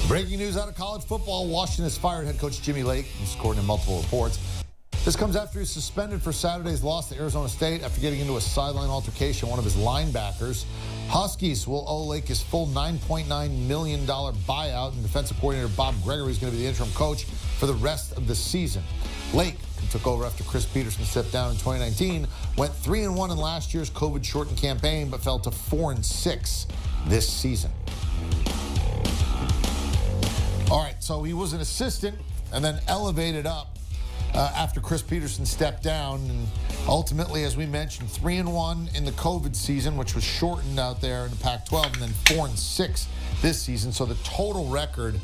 Breaking news out of college football. Washington has fired head coach Jimmy Lake, who's scored in multiple reports. This comes after he was suspended for Saturday's loss to Arizona State after getting into a sideline altercation with one of his linebackers. Huskies will owe Lake his full $9.9 million buyout, and defensive coordinator Bob Gregory is going to be the interim coach for the rest of the season. Lake, who took over after Chris Peterson stepped down in 2019, went 3-1 in last year's COVID-shortened campaign, but fell to 4-6 this season. All right, so he was an assistant and then elevated up after Chris Peterson stepped down, and ultimately, as we mentioned, 3-1 in the COVID season, which was shortened out there in the Pac-12, and then 4-6 this season. So the total record,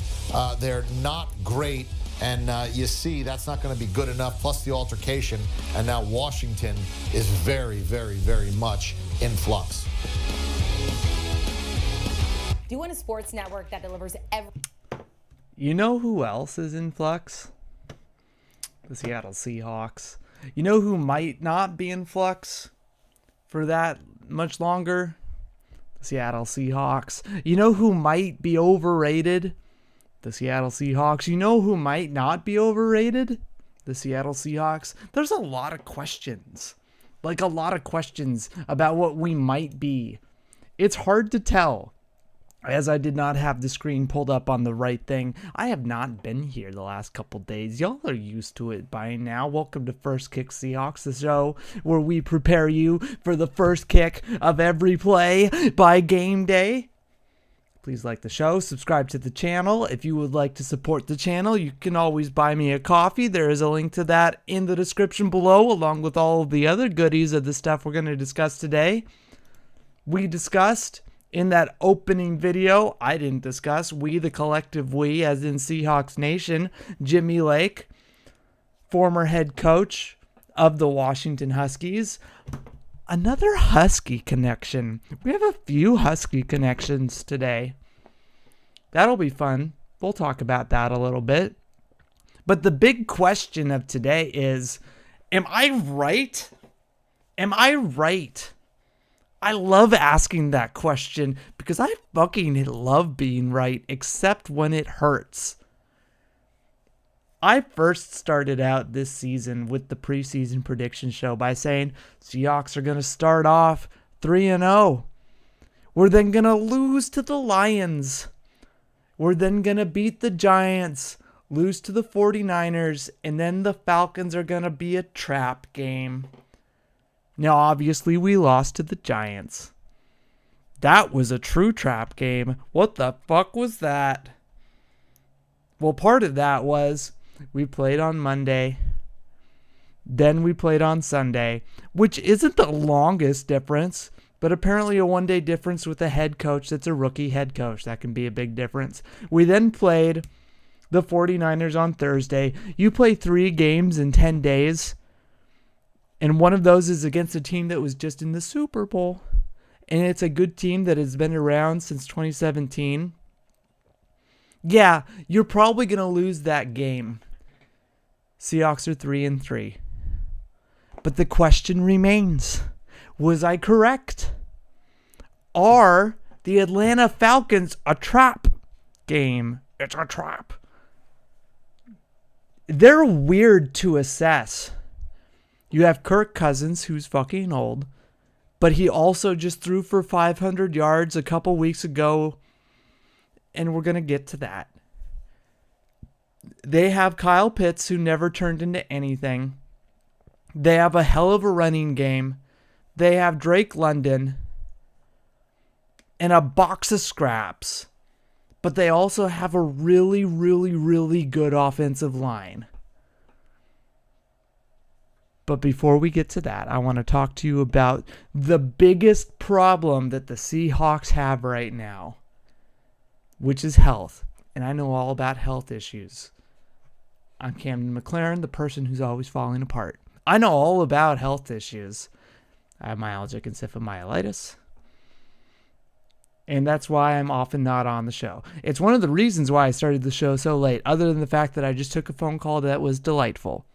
they're not great, and you see that's not going to be good enough. Plus the altercation, and now Washington is very, very, very much in flux. Do you want a sports network that delivers every? You know who else is in flux? The Seattle Seahawks. You know who might not be in flux for that much longer? The Seattle Seahawks. You know who might be overrated? The Seattle Seahawks. You know who might not be overrated? The Seattle Seahawks. There's a lot of questions. Like a lot of questions about what we might be. It's hard to tell. As I did not have the screen pulled up on the right thing. I have not been here the last couple days. Y'all are used to it by now. Welcome to First Kick Seahawks, the show where we prepare you for the first kick of every play by game day. Please like the show, subscribe to the channel. If you would like to support the channel, you can always buy me a coffee. There is a link to that in the description below, along with all of the other goodies of the stuff we're going to discuss today. We discussed in that opening video, I didn't discuss, we, the collective we, as in Seahawks Nation, Jimmy Lake, former head coach of the Washington Huskies. Another Husky connection. We have a few Husky connections today. That'll be fun. We'll talk about that a little bit. But the big question of today is, am I right? Am I right? I love asking that question because I fucking love being right, except when it hurts. I first started out this season with the preseason prediction show by saying Seahawks are going to start off 3-0. We're then going to lose to the Lions. We're then going to beat the Giants, lose to the 49ers, and then the Falcons are going to be a trap game. Now, obviously, we lost to the Giants. That was a true trap game. What the fuck was that? Well, part of that was we played on Monday. Then we played on Sunday, which isn't the longest difference, but apparently a one-day difference with a head coach that's a rookie head coach. That can be a big difference. We then played the 49ers on Thursday. You play 3 games in 10 days. And one of those is against a team that was just in the Super Bowl. And it's a good team that has been around since 2017. Yeah, you're probably going to lose that game. Seahawks are 3-3. But the question remains, was I correct? Are the Atlanta Falcons a trap game? It's a trap. They're weird to assess. You have Kirk Cousins, who's fucking old, but he also just threw for 500 yards a couple weeks ago, and we're going to get to that. They have Kyle Pitts, who never turned into anything. They have a hell of a running game. They have Drake London and a box of scraps, but they also have a really, really, really good offensive line. But before we get to that, I want to talk to you about the biggest problem that the Seahawks have right now, which is health. And I know all about health issues. I'm Camden McLaren, the person who's always falling apart. I know all about health issues. I have myalgic encephalomyelitis. And that's why I'm often not on the show. It's one of the reasons why I started the show so late, other than the fact that I just took a phone call that was delightful.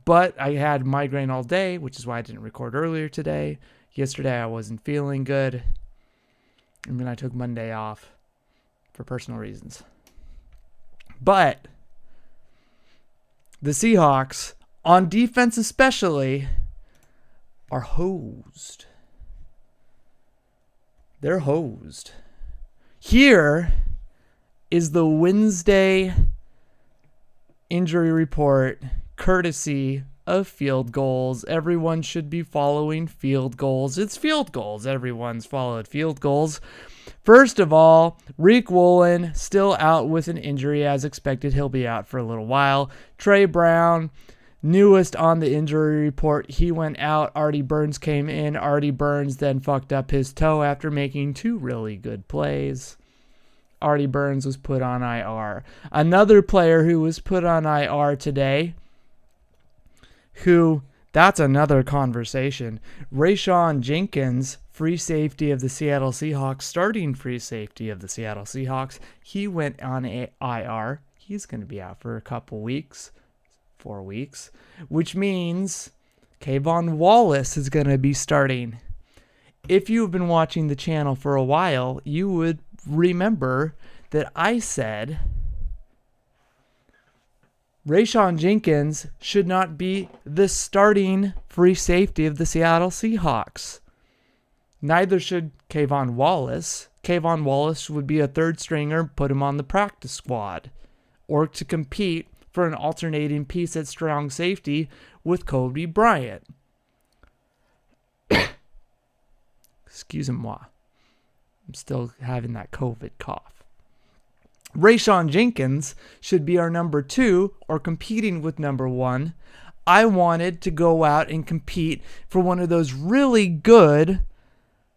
But I had migraine all day, which is why I didn't record earlier today. Yesterday I wasn't feeling good. And then I took Monday off. for personal reasons. But the Seahawks, on defense especially, are hosed. They're hosed. Here is the Wednesday injury report, courtesy of Field Goals. Everyone should be following Field Goals. It's Field Goals. Everyone's followed Field Goals. First of all, Rick Woolen still out with an injury as expected. He'll be out for a little while. Trey Brown, newest on the injury report. He went out. Artie Burns came in. Artie Burns then fucked up his toe after making 2 really good plays. Artie Burns was put on IR. Another player who was put on IR today, that's another conversation. Rayshawn Jenkins, free safety of the Seattle Seahawks, starting free safety of the Seattle Seahawks. He went on IR. He's going to be out for a couple weeks. 4 weeks, which means Kayvon Wallace is going to be starting. If you've been watching the channel for a while, you would remember that I said Rayshawn Jenkins should not be the starting free safety of the Seattle Seahawks. Neither should Kayvon Wallace. Kayvon Wallace would be a third stringer, put him on the practice squad, or to compete for an alternating piece at strong safety with Kobe Bryant. Excusez-moi. I'm still having that COVID cough. Rayshawn Jenkins should be our number 2 or competing with number 1. I wanted to go out and compete for one of those really good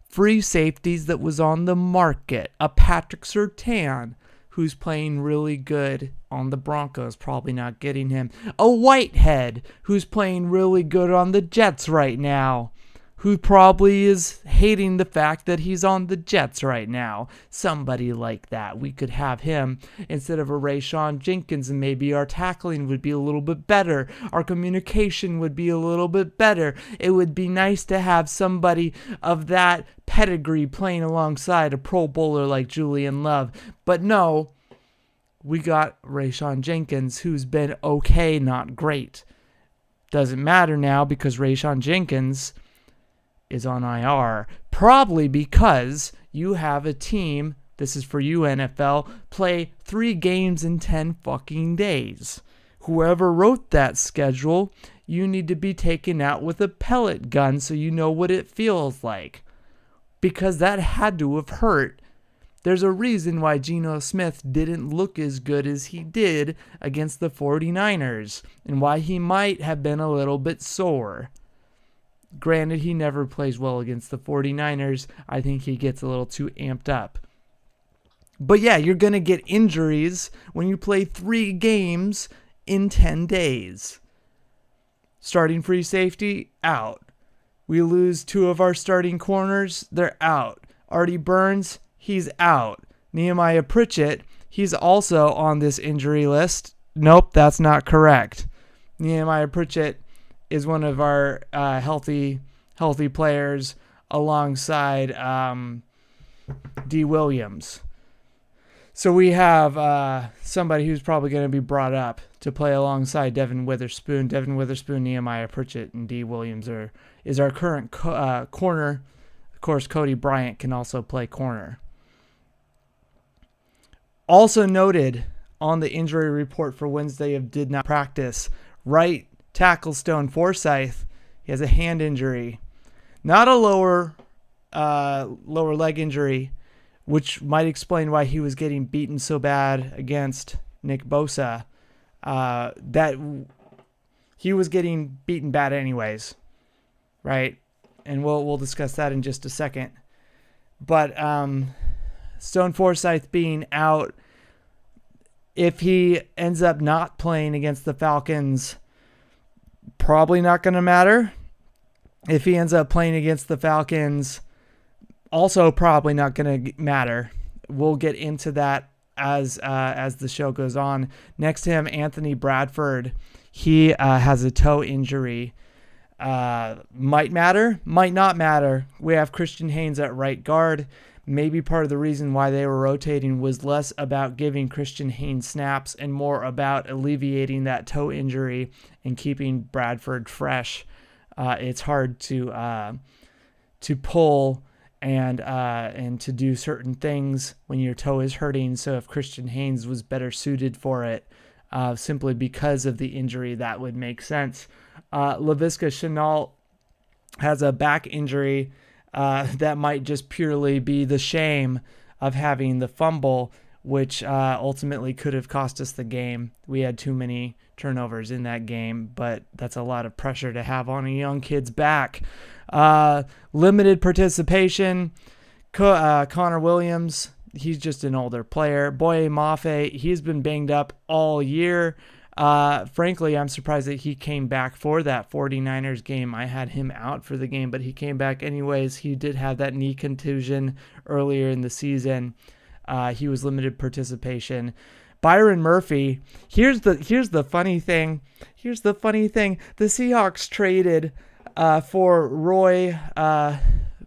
free safeties that was on the market. A Patrick Surtain, who's playing really good on the Broncos, probably not getting him. A Whitehead, who's playing really good on the Jets right now, who probably is hating the fact that he's on the Jets right now. Somebody like that. We could have him instead of a Rayshawn Jenkins, and maybe our tackling would be a little bit better. Our communication would be a little bit better. It would be nice to have somebody of that pedigree playing alongside a Pro Bowler like Julian Love. But no, we got Rayshawn Jenkins, who's been okay, not great. Doesn't matter now because Rayshawn Jenkins is on IR. Probably because you have a team, this is for you NFL, play 3 games in 10 fucking days. Whoever wrote that schedule, you need to be taken out with a pellet gun so you know what it feels like. Because that had to have hurt. There's a reason why Geno Smith didn't look as good as he did against the 49ers, and why he might have been a little bit sore. Granted, he never plays well against the 49ers. I think he gets a little too amped up. But yeah, you're going to get injuries when you play 3 games in 10 days. Starting free safety, out. We lose 2 of our starting corners, they're out. Artie Burns, he's out. Nehemiah Pritchett, he's also on this injury list. Nope, that's not correct. Nehemiah Pritchett is one of our healthy players alongside D. Williams. So we have somebody who's probably going to be brought up to play alongside Devin Witherspoon. Devin Witherspoon, Nehemiah Pritchett, and D. Williams is our current corner. Of course, Cody Bryant can also play corner. Also noted on the injury report for Wednesday of did not practice, right tackle Stone Forsyth, he has a hand injury. Not a lower leg injury, which might explain why he was getting beaten so bad against Nick Bosa. That he was getting beaten bad anyways, right? And we'll discuss that in just a second. But Stone Forsyth being out, if he ends up not playing against the Falcons, probably not going to matter. If he ends up playing against the Falcons, also probably not going to matter. We'll get into that as the show goes on. Next to him, Anthony Bradford. He has a toe injury. Might matter, might not matter. We have Christian Haynes at right guard. maybe part of the reason why they were rotating was less about giving Christian Haynes snaps and more about alleviating that toe injury and keeping Bradford fresh. It's hard to pull and to do certain things when your toe is hurting. So if Christian Haynes was better suited for it, simply because of the injury, that would make sense. Laviska Shenault has a back injury that might just purely be the shame of having the fumble, which ultimately could have cost us the game. We had too many turnovers in that game, but that's a lot of pressure to have on a young kid's back. Limited participation. Connor Williams, he's just an older player. Boye Mafe, he's been banged up all year. Frankly, I'm surprised that he came back for that 49ers game. I had him out for the game, but he came back anyways. He did have that knee contusion earlier in the season. He was limited participation. Byron Murphy, here's the funny thing. The Seahawks traded for Roy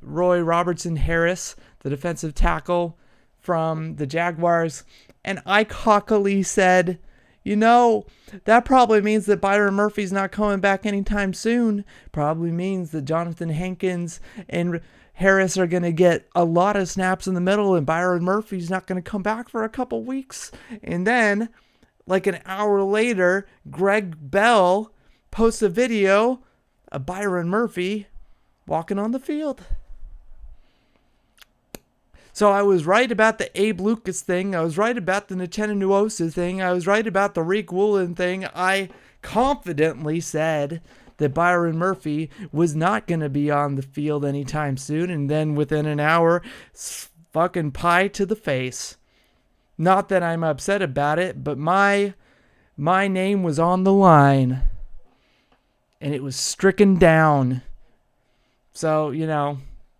Robertson Harris, the defensive tackle from the Jaguars, and I cockily said, that probably means that Byron Murphy's not coming back anytime soon. Probably means that Jonathan Hankins and Harris are going to get a lot of snaps in the middle, and Byron Murphy's not going to come back for a couple weeks. And then, like an hour later, Greg Bell posts a video of Byron Murphy walking on the field. So I was right about the Abe Lucas thing. I was right about the Nachenna Nwosu thing. I was right about the Reek Woolen thing. I confidently said that Byron Murphy was not going to be on the field anytime soon. And then within an hour, fucking pie to the face. Not that I'm upset about it, but my name was on the line. And it was stricken down. So,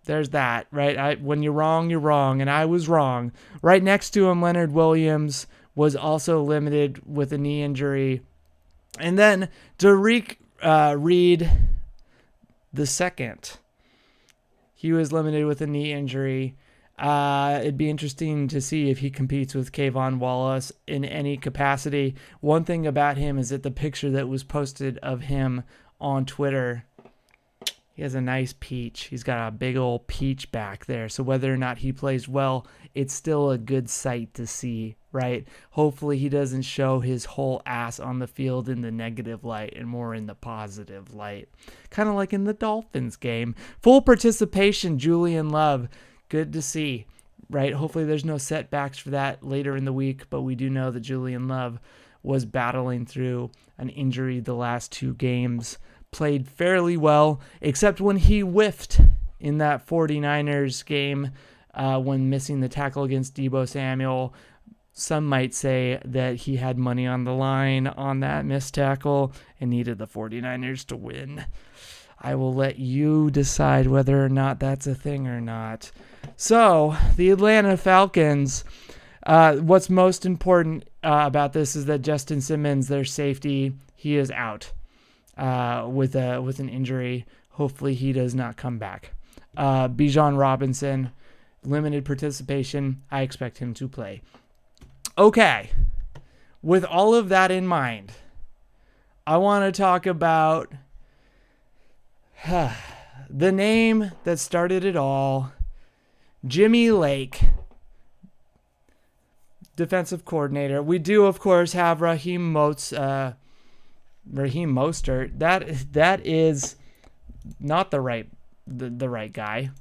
there's that, right? When you're wrong, you're wrong, and I was wrong. Right next to him, Leonard Williams was also limited with a knee injury. And then Derek Reed II, he was limited with a knee injury. It'd be interesting to see if he competes with Kayvon Wallace in any capacity. One thing about him is that the picture that was posted of him on Twitter, he has a nice peach. He's got a big old peach back there. So whether or not he plays well, it's still a good sight to see, right? Hopefully he doesn't show his whole ass on the field in the negative light and more in the positive light. Kind of like in the Dolphins game. Full participation, Julian Love. Good to see, right? Hopefully there's no setbacks for that later in the week, but we do know that Julian Love was battling through an injury the last two games. Played fairly well, except when he whiffed in that 49ers game when missing the tackle against Deebo Samuel. Some might say that he had money on the line on that missed tackle and needed the 49ers to win. I will let you decide whether or not that's a thing or not. So, the Atlanta Falcons, what's most important about this is that Justin Simmons, their safety, he is out. With an injury. Hopefully he does not come back. Bijan Robinson, limited participation. I expect him to play. Okay. With all of that in mind, I want to talk about the name that started it all, Jimmy Lake, defensive coordinator. We do, of course, have Raheem Mostert. That is not the right guy.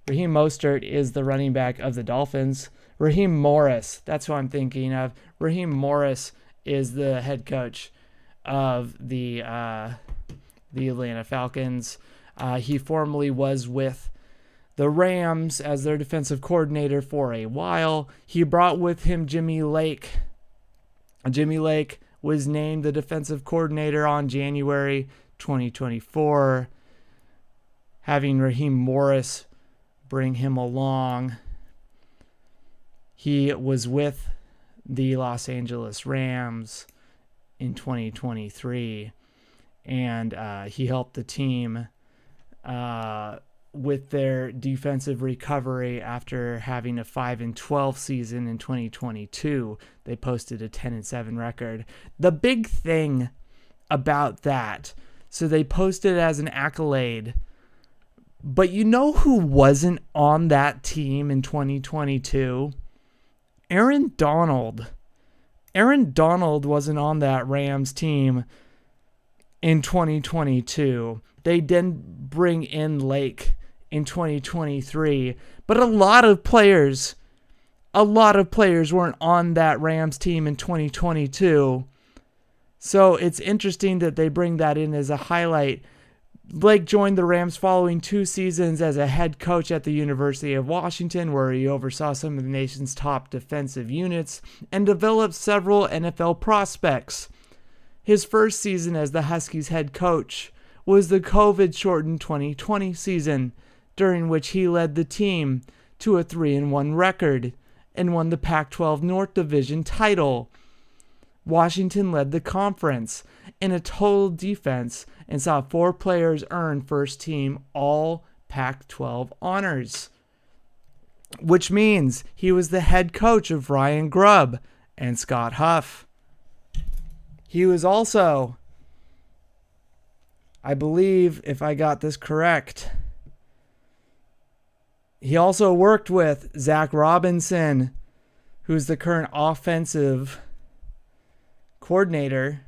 Raheem Mostert is the running back of the Dolphins. Raheem Morris, that's who I'm thinking of. Raheem Morris is the head coach of the Atlanta Falcons. He formerly was with the Rams as their defensive coordinator for a while. He brought with him Jimmy Lake. Jimmy Lake was named the defensive coordinator on January 2024, having Raheem Morris bring him along. He was with the Los Angeles Rams in 2023, and he helped the team with their defensive recovery after having a 5-12 season in 2022. They posted a 10-7 record. The big thing about that, so they posted it as an accolade, but you know who wasn't on that team in 2022? Aaron Donald. Aaron Donald wasn't on that Rams team in 2022. They didn't bring in Lake in 2023, but a lot of players weren't on that Rams team in 2022. So it's interesting that they bring that in as a highlight. Blake joined the Rams following 2 seasons as a head coach at the University of Washington, where he oversaw some of the nation's top defensive units and developed several NFL prospects. His first season as the Huskies head coach was the COVID-shortened 2020 season, during which he led the team to a 3-1 record and won the Pac-12 North Division title. Washington led the conference in a total defense and saw 4 players earn first-team all Pac-12 honors, which means he was the head coach of Ryan Grubb and Scott Huff. He was also, I believe, if I got this correct, he also worked with Zach Robinson, who's the current offensive coordinator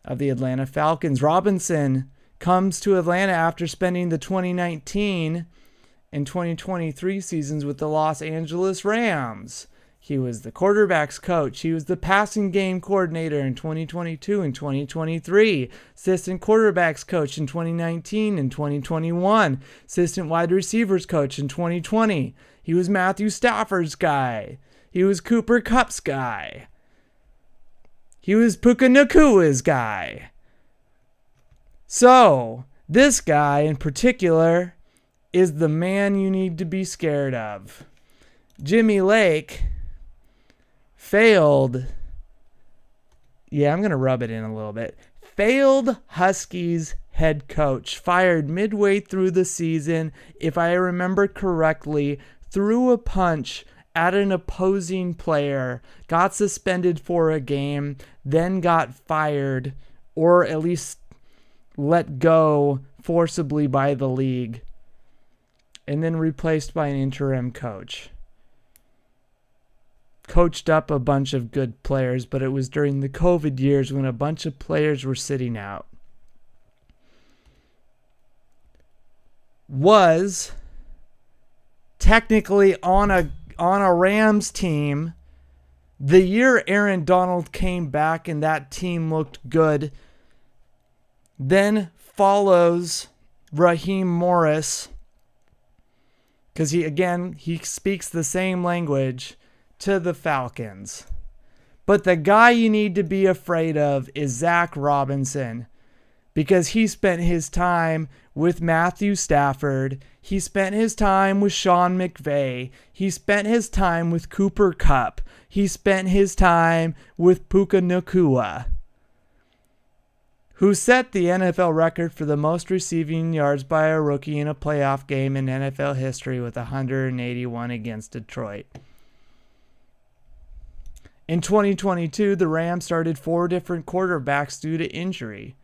of the Atlanta Falcons. Robinson comes to Atlanta after spending the 2019 and 2023 seasons with the Los Angeles Rams. He was the quarterback's coach. He was the passing game coordinator in 2022 and 2023. Assistant quarterbacks coach in 2019 and 2021. Assistant wide receivers coach in 2020. He was Matthew Stafford's guy. He was Cooper Kupp's guy. He was Puka Nakua's guy. So, this guy in particular is the man you need to be scared of. Jimmy Lake failed Huskies head coach, fired midway through the season, if I remember correctly, threw a punch at an opposing player, got suspended for a game, then got fired, or at least let go forcibly by the league, and then replaced by an interim coach. Coached up a bunch of good players, but it was during the COVID years when a bunch of players were sitting out. Was technically on a Rams team the year Aaron Donald came back and that team looked good. Then follows Raheem Morris, because he speaks the same language, to the Falcons. But the guy you need to be afraid of is Zach Robinson, because he spent his time with Matthew Stafford. He spent his time with Sean McVay. He spent his time with Cooper Kupp. He spent his time with Puka Nakua, who set the NFL record for the most receiving yards by a rookie in a playoff game in NFL history with 181 against Detroit. In 2022, the Rams started 4 different quarterbacks due to injury.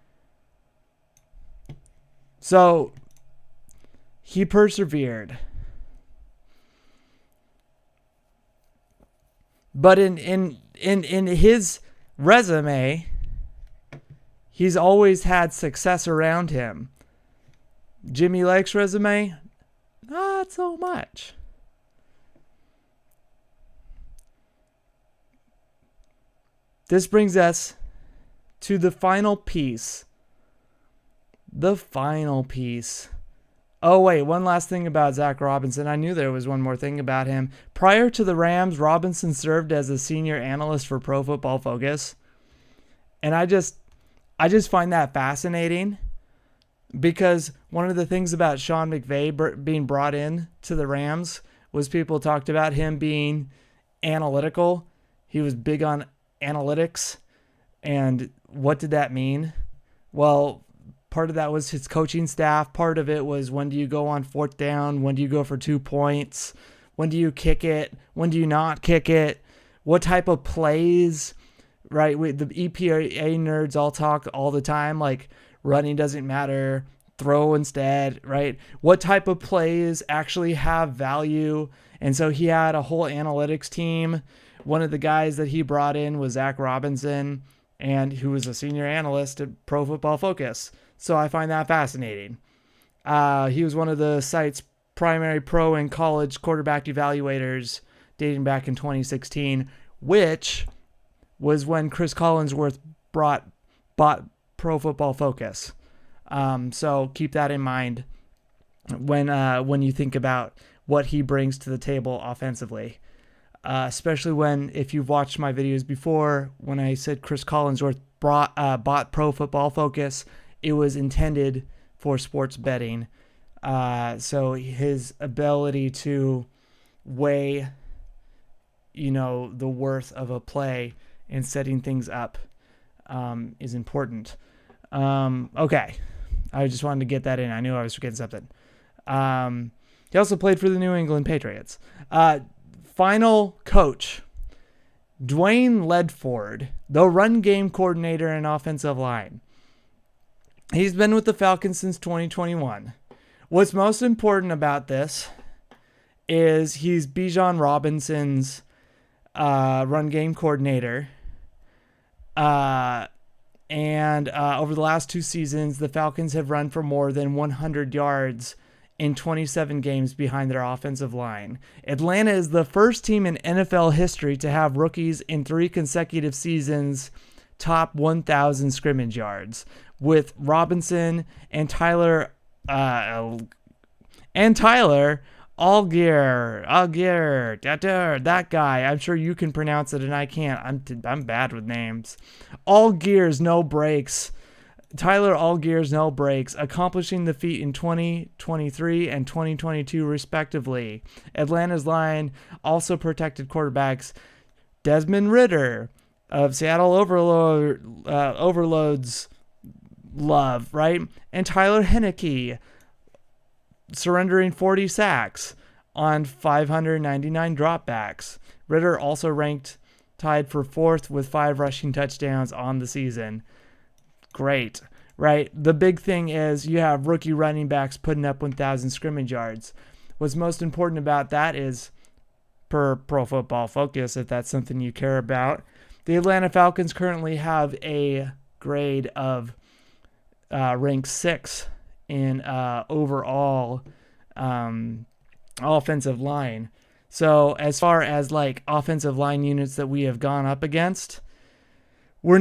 So, he persevered. But in his resume, he's always had success around him. Jimmy Lake's resume, not so much. This brings us to the final piece. Oh, wait, one last thing about Zach Robinson. I knew there was one more thing about him. Prior to the Rams, Robinson served as a senior analyst for Pro Football Focus. And I just find that fascinating, because one of the things about Sean McVay being brought in to the Rams was people talked about him being analytical. He was big on analytics. And what did that mean? Well, Part of that was his coaching staff. Part of it was, when do you go on fourth down? When do you go for 2 points? When do you kick it? When do you not kick it? What type of plays, right? The EPA nerds all talk all the time, like running doesn't matter, throw instead, right? What type of plays actually have value? And so he had a whole analytics team. One of the guys that he brought in was Zach Robinson, and who was a senior analyst at Pro Football Focus. So I find that fascinating. He was one of the site's primary pro and college quarterback evaluators dating back in 2016, which was when Chris Collinsworth bought Pro Football Focus. So keep that in mind when you think about what he brings to the table offensively. Especially if you've watched my videos before, when I said Chris Collinsworth bought Pro Football Focus, it was intended for sports betting. So his ability to weigh, the worth of a play and setting things up is important. Okay. I just wanted to get that in. I knew I was forgetting something. He also played for the New England Patriots. Final coach, Dwayne Ledford, the run game coordinator and offensive line. He's been with the Falcons since 2021. What's most important about this is he's Bijan Robinson's run game coordinator. And over the last 2 seasons, the Falcons have run for more than 100 yards in 27 games behind their offensive line. Atlanta is the first team in NFL history to have rookies in 3 consecutive seasons top 1,000 scrimmage yards, with Robinson and Tyler Allgeier, that guy. I'm sure you can pronounce it and I can't. I'm bad with names. Allgeier's no breaks. Tyler Allgeier's no breaks, accomplishing the feat in 2023 and 2022 respectively. Atlanta's line also protected quarterbacks Desmond Ridder of Seattle Overloads love, right? And Tyler Heineke, surrendering 40 sacks on 599 dropbacks. Ridder also tied for 4th with 5 rushing touchdowns on the season. Great, right? The big thing is you have rookie running backs putting up 1,000 scrimmage yards. What's most important about that is, per Pro Football Focus, if that's something you care about, the Atlanta Falcons currently have a grade of rank 6 in overall offensive line. So as far as like offensive line units that we have gone up against, we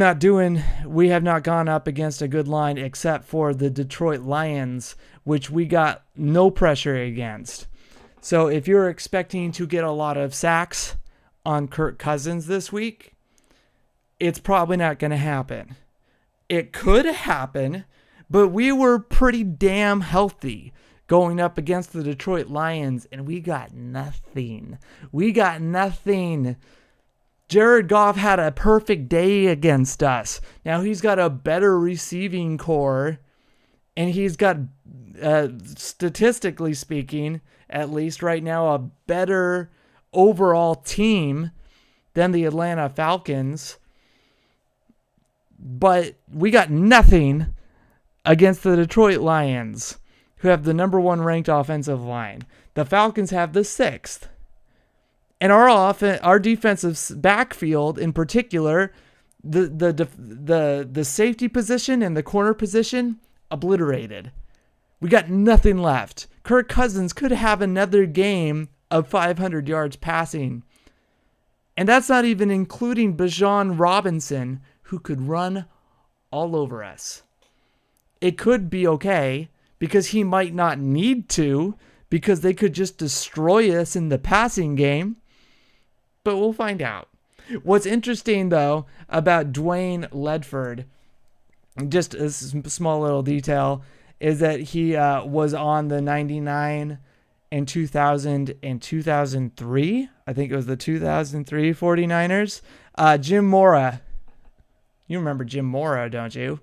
have not gone up against a good line except for the Detroit Lions, which we got no pressure against. So if you're expecting to get a lot of sacks on Kirk Cousins this week, it's probably not going to happen. It could happen, but we were pretty damn healthy going up against the Detroit Lions, and we got nothing. Jared Goff had a perfect day against us. Now he's got a better receiving core, and he's got, statistically speaking, at least right now, a better overall team than the Atlanta Falcons. But we got nothing against the Detroit Lions, who have the number 1 ranked offensive line. The Falcons have the 6th. And our defensive backfield in particular, the safety position and the corner position, obliterated. We got nothing left. Kirk Cousins could have another game of 500 yards passing. And that's not even including Bijan Robinson, who could run all over us. It could be okay, because he might not need to, because they could just destroy us in the passing game. But we'll find out. What's interesting, though, about Dwayne Ledford, just a small little detail, is that he was on the 99 and 2000 and 2003. I think it was the 2003 49ers. Jim Mora. You remember Jim Mora, don't you?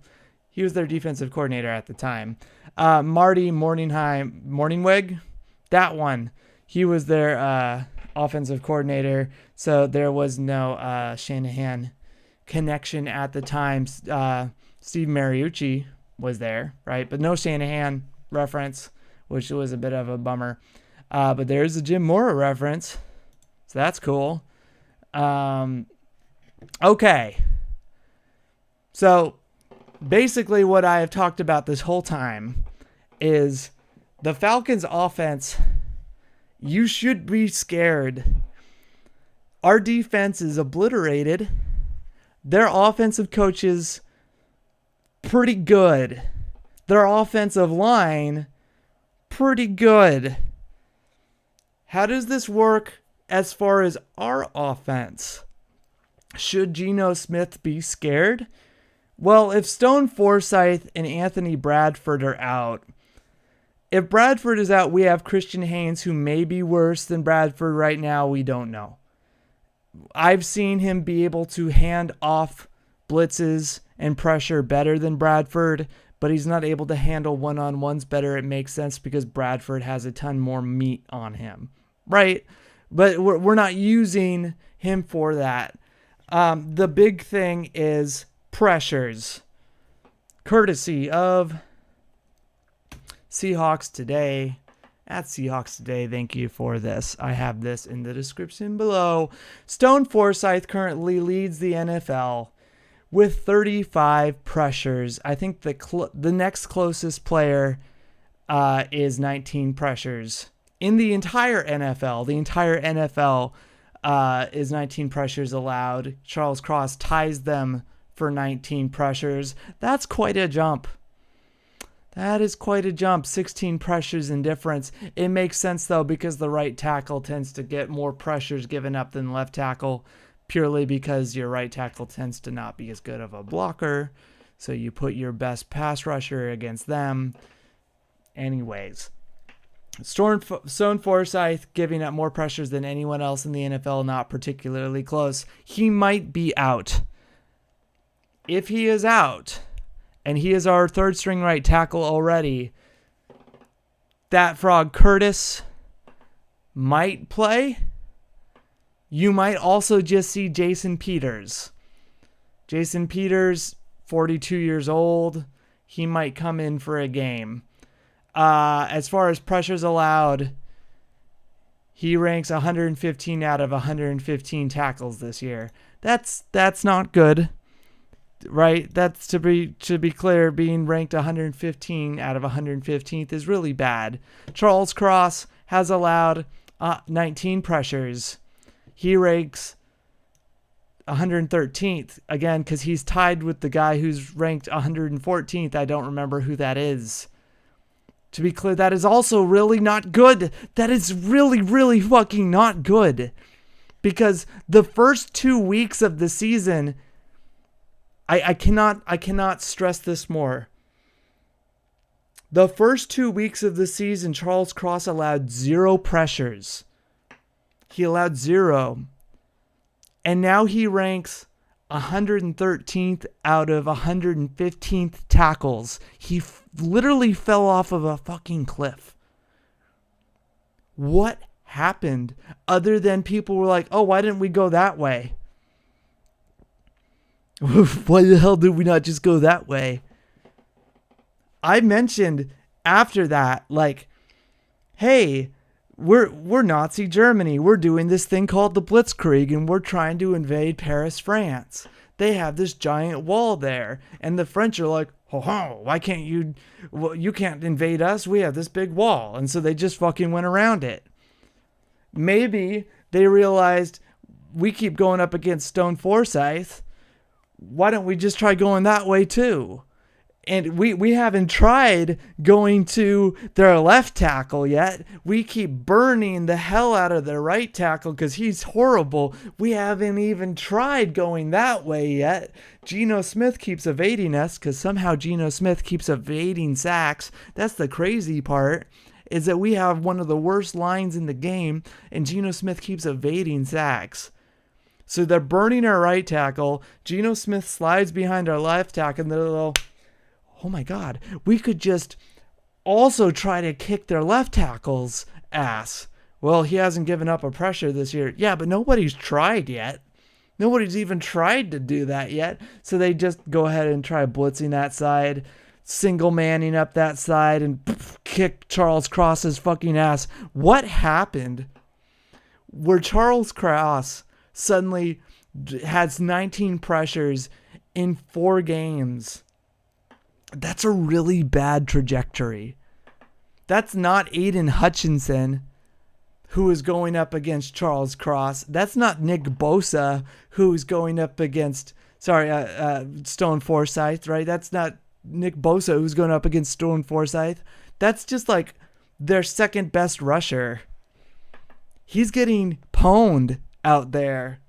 He was their defensive coordinator at the time. Marty Morningweg, that one. He was their offensive coordinator, so there was no Shanahan connection at the time. Steve Mariucci was there, right? But no Shanahan reference, which was a bit of a bummer. But there's a Jim Mora reference, so that's cool. Okay. So basically what I have talked about this whole time is the Falcons offense. You should be scared. Our defense is obliterated. Their offensive coaches, pretty good. Their offensive line, pretty good. How does this work as far as our offense? Should Geno Smith be scared? Well, if Stone Forsythe and Anthony Bradford are out, if Bradford is out, we have Christian Haynes, who may be worse than Bradford right now. We don't know. I've seen him be able to hand off blitzes and pressure better than Bradford, but he's not able to handle one-on-ones better. It makes sense because Bradford has a ton more meat on him, right? But we're not using him for that. The big thing is pressures, courtesy of Seahawks Today. At Seahawks Today, thank you for this. I have this in the description below. Stone Forsythe currently leads the NFL with 35 pressures. I think the next closest player is 19 pressures. In the entire NFL, is 19 pressures allowed. Charles Cross ties them for 19 pressures. That's quite a jump. That is quite a jump. 16 pressures in difference. It makes sense, though, because the right tackle tends to get more pressures given up than left tackle, purely because your right tackle tends to not be as good of a blocker. So you put your best pass rusher against them. Anyways, Stone Forsythe giving up more pressures than anyone else in the NFL, not particularly close. He might be out. If he is out, and he is our third string right tackle already, that frog Curtis might play. You might also just see Jason Peters. Jason Peters, 42 years old. He might come in for a game. As far as pressures allowed, he ranks 115 out of 115 tackles this year. That's not good, right? That's to be clear, being ranked 115 out of 115th is really bad. Charles Cross has allowed 19 pressures. He ranks 113th, again, because he's tied with the guy who's ranked 114th. I don't remember who that is. To be clear, that is also really not good. That is really, really fucking not good. Because the first 2 weeks of the season, I cannot stress this more. The first 2 weeks of the season, Charles Cross allowed 0 pressures. He allowed 0. And now he ranks 113th out of 115th tackles. He literally fell off of a fucking cliff. What happened other than people were like, oh, why didn't we go that way? Why the hell did we not just go that way? I mentioned after that, like, hey, we're Nazi Germany. We're doing this thing called the Blitzkrieg, and we're trying to invade Paris, France. They have this giant wall there, and the French are like, ho, why can't you? Well, you can't invade us. We have this big wall, and so they just fucking went around it. Maybe they realized we keep going up against Stone Forsythe. Why don't we just try going that way too? And we haven't tried going to their left tackle yet. We keep burning the hell out of their right tackle because he's horrible. We haven't even tried going that way yet. Geno Smith keeps evading us because somehow Geno Smith keeps evading sacks. That's the crazy part, is that we have one of the worst lines in the game, and Geno Smith keeps evading sacks. So they're burning our right tackle. Geno Smith slides behind our left tackle, and they're oh my God, we could just also try to kick their left tackle's ass. Well, he hasn't given up a pressure this year. Yeah, but nobody's tried yet. Nobody's even tried to do that yet. So they just go ahead and try blitzing that side, single manning up that side, and kick Charles Cross's fucking ass. What happened where Charles Cross suddenly has 19 pressures in 4 games? That's a really bad trajectory. That's not Aiden Hutchinson, who is going up against Charles Cross. That's not Nick Bosa, who's going up against, Stone Forsythe, right? That's not Nick Bosa, who's going up against Stone Forsythe. That's just like their second best rusher. He's getting pwned out there.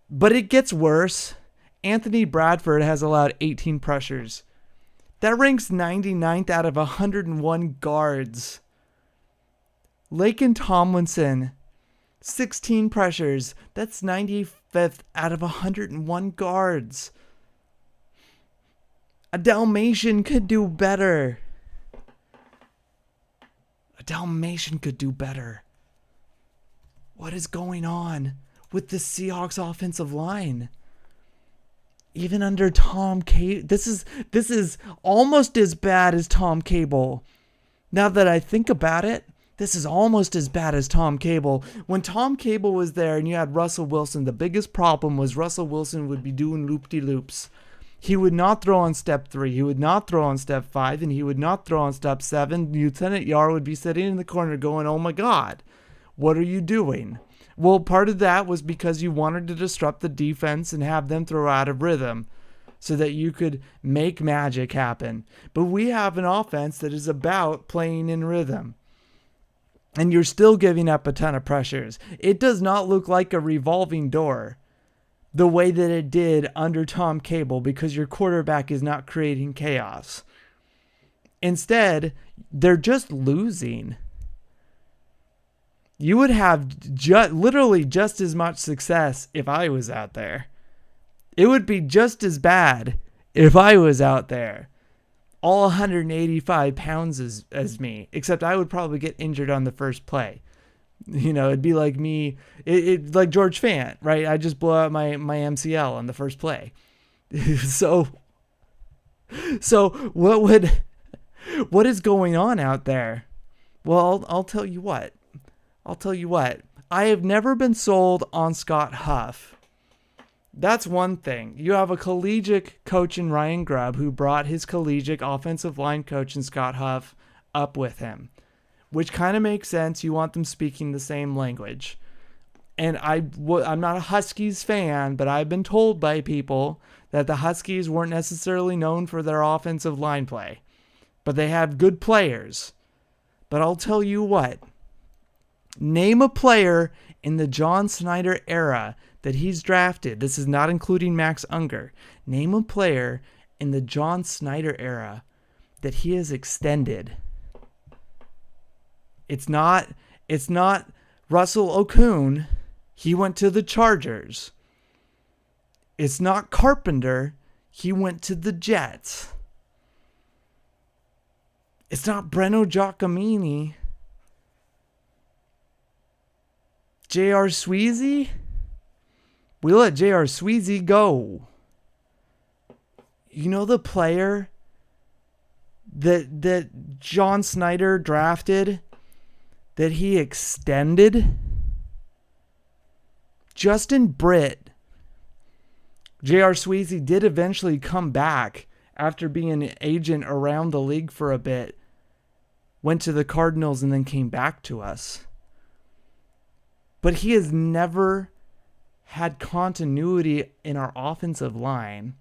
But it gets worse. Anthony Bradford has allowed 18 pressures. That ranks 99th out of 101 guards. Laken Tomlinson, 16 pressures. That's 95th out of 101 guards. A Dalmatian could do better. A Dalmatian could do better. What is going on with the Seahawks offensive line? Even under Tom Cable, this is almost as bad as Tom Cable. Now that I think about it, this is almost as bad as Tom Cable. When Tom Cable was there and you had Russell Wilson, the biggest problem was Russell Wilson would be doing loop-de-loops. He would not throw on step 3. He would not throw on step 5. And he would not throw on step 7. Lieutenant Yar would be sitting in the corner going, oh my God, what are you doing? Well, part of that was because you wanted to disrupt the defense and have them throw out of rhythm so that you could make magic happen. But we have an offense that is about playing in rhythm. And you're still giving up a ton of pressures. It does not look like a revolving door the way that it did under Tom Cable because your quarterback is not creating chaos. Instead, they're just losing. You would have literally just as much success if I was out there. It would be just as bad if I was out there. All 185 pounds as me, except I would probably get injured on the first play. You know, it'd be like me, like George Fant, right? I just blow out my MCL on the first play. So what is going on out there? Well, I'll tell you what. I have never been sold on Scott Huff. That's one thing. You have a collegiate coach in Ryan Grubb who brought his collegiate offensive line coach in Scott Huff up with him, which kind of makes sense. You want them speaking the same language. And I'm not a Huskies fan, but I've been told by people that the Huskies weren't necessarily known for their offensive line play, but they have good players. But I'll tell you what. Name a player in the John Snyder era that he's drafted. This is not including Max Unger. Name a player in the John Snyder era that he has extended. It's not Russell Okung. He went to the Chargers. It's not Carpenter. He went to the Jets. It's not Breno Giacomini. J.R. Sweezy? We let J.R. Sweezy go. You know the player that John Snyder drafted that he extended? Justin Britt. J.R. Sweezy did eventually come back after being an agent around the league for a bit. Went to the Cardinals and then came back to us. But he has never had continuity in our offensive line.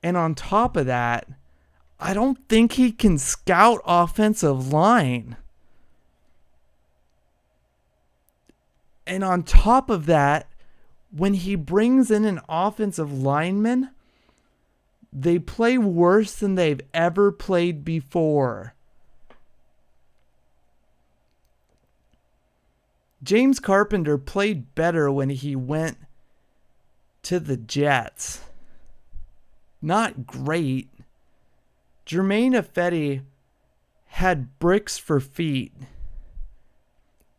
And on top of that, I don't think he can scout offensive line. And on top of that, when he brings in an offensive lineman, they play worse than they've ever played before. James Carpenter played better when he went to the Jets. Not great, Jermaine Ifedi had bricks for feet.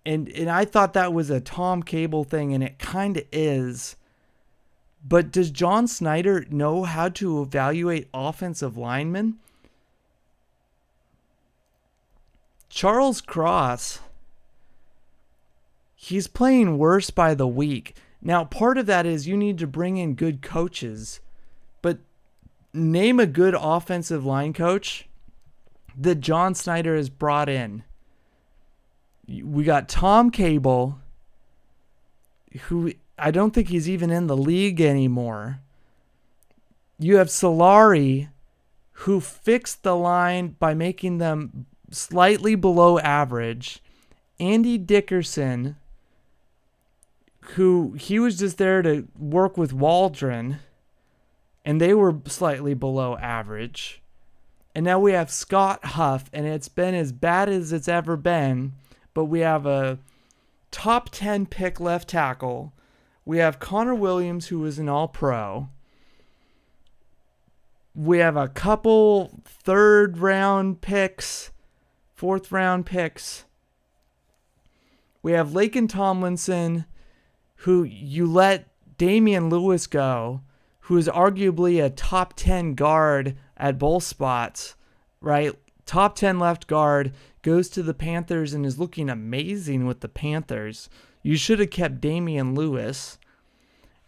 And I thought that was a Tom Cable thing, and it kind of is. But does John Snyder know how to evaluate offensive linemen? Charles Cross, he's playing worse by the week. Now, part of that is you need to bring in good coaches. But name a good offensive line coach that John Snyder has brought in. We got Tom Cable, who I don't think he's even in the league anymore. You have Solari, who fixed the line by making them slightly below average. Andy Dickerson, who he was just there to work with Waldron, and they were slightly below average. And now we have Scott Huff, and it's been as bad as it's ever been. But we have a top 10 pick left tackle. We have Connor Williams, who is an all-pro. We have a couple third-round picks, fourth-round picks. We have Laken Tomlinson, who you let Damian Lewis go, who is arguably a top 10 guard at both spots, right? Top 10 left guard, goes to the Panthers and is looking amazing with the Panthers. You should have kept Damian Lewis.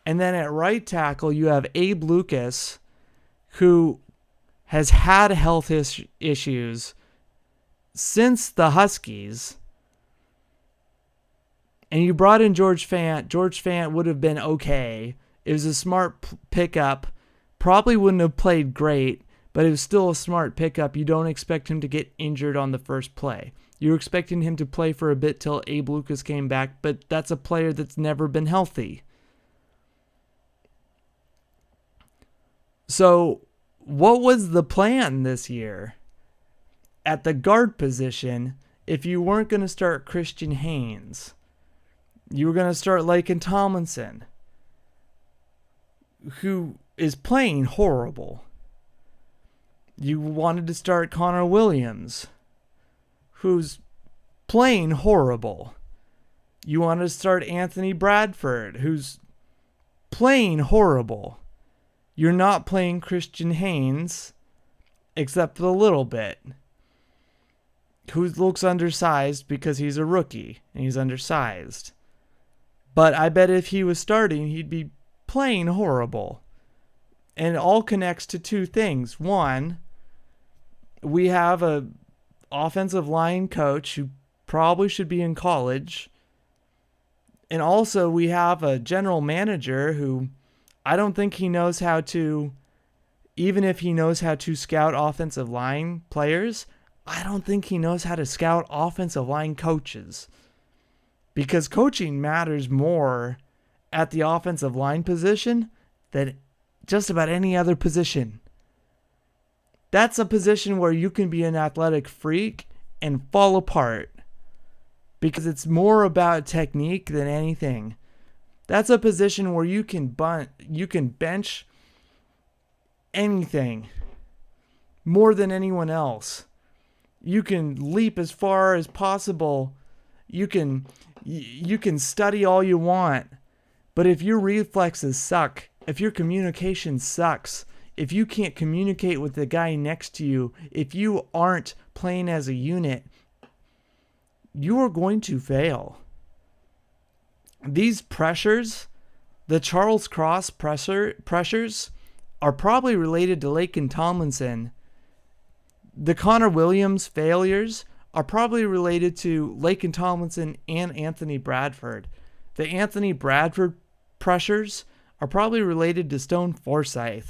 And then at right tackle, you have Abe Lucas, who has had health issues since the Huskies. And you brought in George Fant. George Fant would have been okay. It was a smart pickup. Probably wouldn't have played great, but it was still a smart pickup. You don't expect him to get injured on the first play. You're expecting him to play for a bit till Abe Lucas came back, but that's a player that's never been healthy. So, what was the plan this year? At the guard position, if you weren't going to start Christian Haynes, you were going to start Laken Tomlinson, who is playing horrible. You wanted to start Connor Williams, who's playing horrible. You wanted to start Anthony Bradford, who's playing horrible. You're not playing Christian Haynes, except a little bit, who looks undersized because he's a rookie and he's undersized. But I bet if he was starting, he'd be playing horrible. And it all connects to two things. One, we have a offensive line coach who probably should be in college. And also we have a general manager who I don't think he knows how to, even if he knows how to scout offensive line players, I don't think he knows how to scout offensive line coaches. Because coaching matters more at the offensive line position than just about any other position. That's a position where you can be an athletic freak and fall apart because it's more about technique than anything. That's a position where you can bench anything more than anyone else. You can leap as far as possible. You can study all you want. But if your reflexes suck, if your communication sucks, if you can't communicate with the guy next to you, if you aren't playing as a unit, you are going to fail. These pressures, the Charles Cross pressures, are probably related to Laken Tomlinson. The Connor Williams failures are probably related to Laken Tomlinson and Anthony Bradford. The Anthony Bradford pressures are probably related to Stone Forsythe.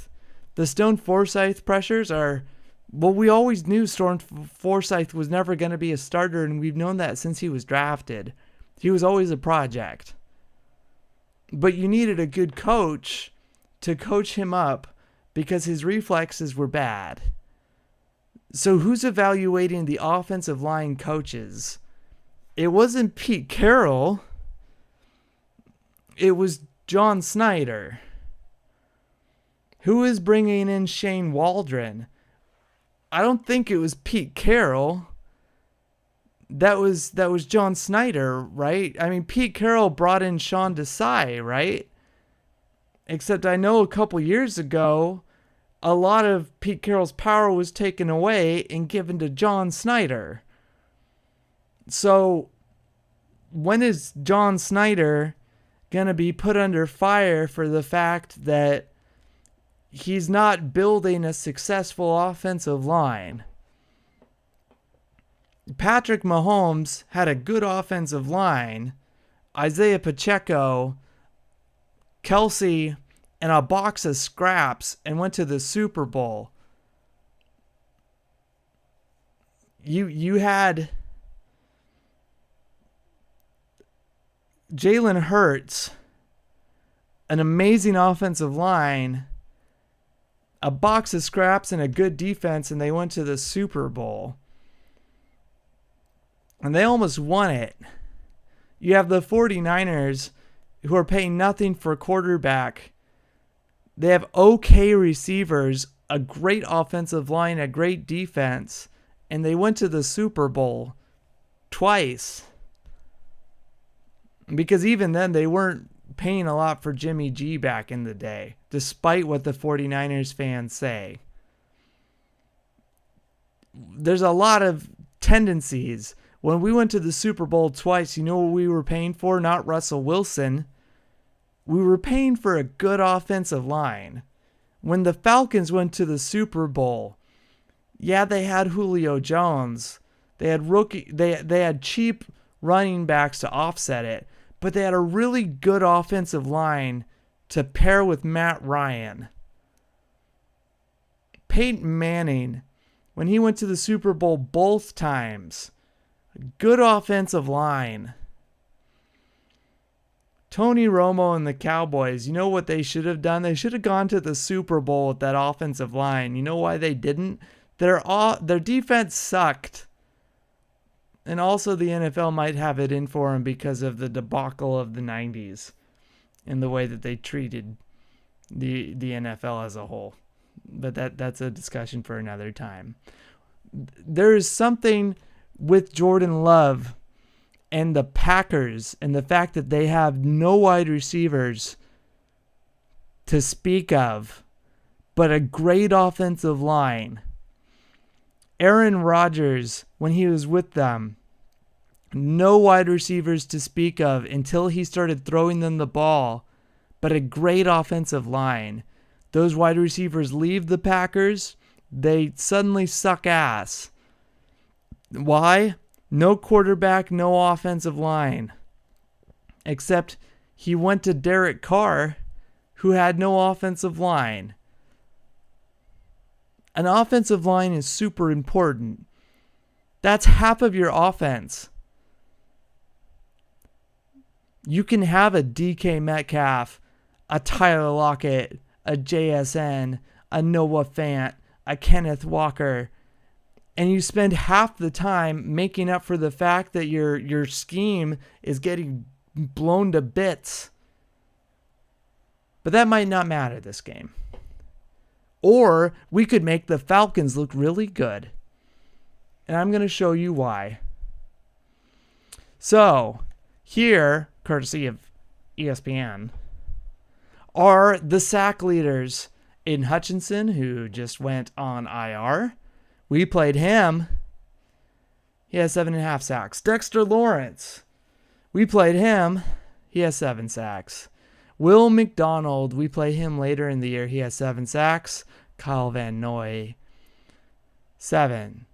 The Stone Forsythe pressures are, well, we always knew Stone Forsythe was never going to be a starter, and we've known that since he was drafted. He was always a project. But you needed a good coach to coach him up because his reflexes were bad. So who's evaluating the offensive line coaches? It wasn't Pete Carroll. It was John Snyder. Who is bringing in Shane Waldron? I don't think it was Pete Carroll. That was John Snyder, right? I mean, Pete Carroll brought in Sean Desai, right? Except I know a couple years ago, a lot of Pete Carroll's power was taken away and given to John Snyder. So when is John Snyder going to be put under fire for the fact that he's not building a successful offensive line? Patrick Mahomes had a good offensive line. Isaiah Pacheco, Kelsey, and a box of scraps and went to the Super Bowl. You had Jalen Hurts, an amazing offensive line, a box of scraps, and a good defense, and they went to the Super Bowl. And they almost won it. You have the 49ers who are paying nothing for a quarterback. They have okay receivers, a great offensive line, a great defense, and they went to the Super Bowl twice. Because even then, they weren't paying a lot for Jimmy G back in the day, despite what the 49ers fans say. There's a lot of tendencies. When we went to the Super Bowl twice, you know what we were paying for? Not Russell Wilson. We were paying for a good offensive line. When the Falcons went to the Super Bowl, yeah, they had Julio Jones. They had cheap running backs to offset it, but they had a really good offensive line to pair with Matt Ryan. Peyton Manning, when he went to the Super Bowl both times, good offensive line. Tony Romo and the Cowboys, you know what they should have done? They should have gone to the Super Bowl with that offensive line. You know why they didn't? Their defense sucked. And also the NFL might have it in for them because of the debacle of the 90s and the way that they treated the NFL as a whole. But that's a discussion for another time. There is something with Jordan Love and the Packers and the fact that they have no wide receivers to speak of, but a great offensive line. Aaron Rodgers, when he was with them, no wide receivers to speak of until he started throwing them the ball, but a great offensive line. Those wide receivers leave the Packers, they suddenly suck ass. Why? No quarterback, no offensive line. Except he went to Derek Carr, who had no offensive line. An offensive line is super important. That's half of your offense. You can have a DK Metcalf, a Tyler Lockett, a JSN, a Noah Fant, a Kenneth Walker, and you spend half the time making up for the fact that your scheme is getting blown to bits. But that might not matter this game. Or we could make the Falcons look really good. And I'm going to show you why. So, here, courtesy of ESPN, are the sack leaders. Aiden Hutchinson, who just went on IR. We played him. He has 7.5 sacks. Dexter Lawrence. We played him. He has 7 sacks. Will McDonald. We play him later in the year. He has 7 sacks. Kyle Van Noy. 7.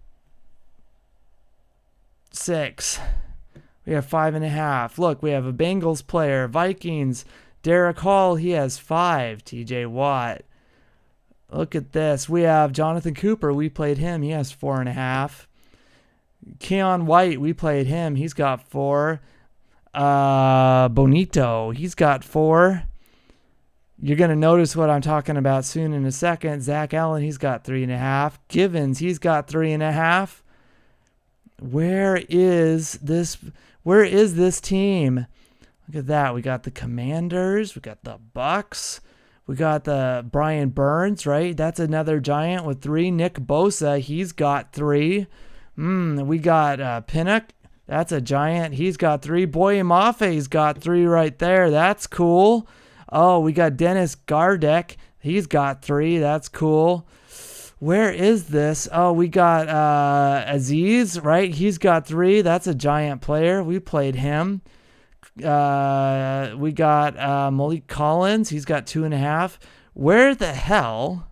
6. We have 5.5. Look, we have a Bengals player. Vikings. Derek Hall. He has 5. TJ Watt. Look at this. We have Jonathan Cooper. We played him. He has 4.5. Keon White. We played him. He's got 4. Bonito. He's got 4. You're going to notice what I'm talking about soon in a second. Zach Allen. He's got 3.5. Givens. He's got 3.5. Where is this team? Look at that. We got the Commanders. We got the Bucks. We got the Brian Burns, right? That's another giant with 3. Nick Bosa, he's got 3. We got Pinnock. That's a giant. He's got 3. Boye Maffe's got 3 right there. That's cool. Oh, we got Dennis Gardeck. He's got 3. That's cool. Where is this? Oh, we got Aziz, right? He's got 3. That's a giant player. We played him. We got Malik Collins. He's got 2.5. Where the hell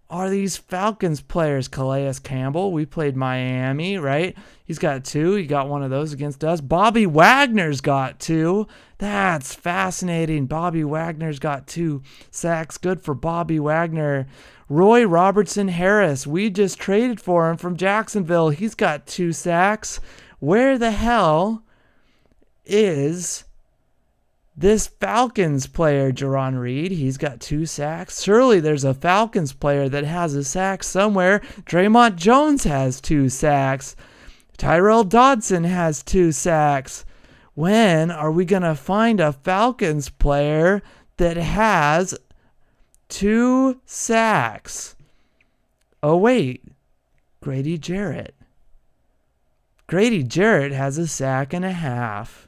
are these Falcons players? Calais Campbell. We played Miami, right? He's got 2. He got one of those against us. Bobby Wagner's got 2. That's fascinating. Bobby Wagner's got 2 sacks. Good for Bobby Wagner. Roy Robertson Harris. We just traded for him from Jacksonville. He's got 2 sacks. Where the hell is this Falcons player, Jerron Reed? He's got 2 sacks. Surely there's a Falcons player that has a sack somewhere. Draymond Jones has 2 sacks. Tyrell Dodson has 2 sacks. When are we going to find a Falcons player that has 2 sacks? Oh, wait. Grady Jarrett. Grady Jarrett has a sack and a half.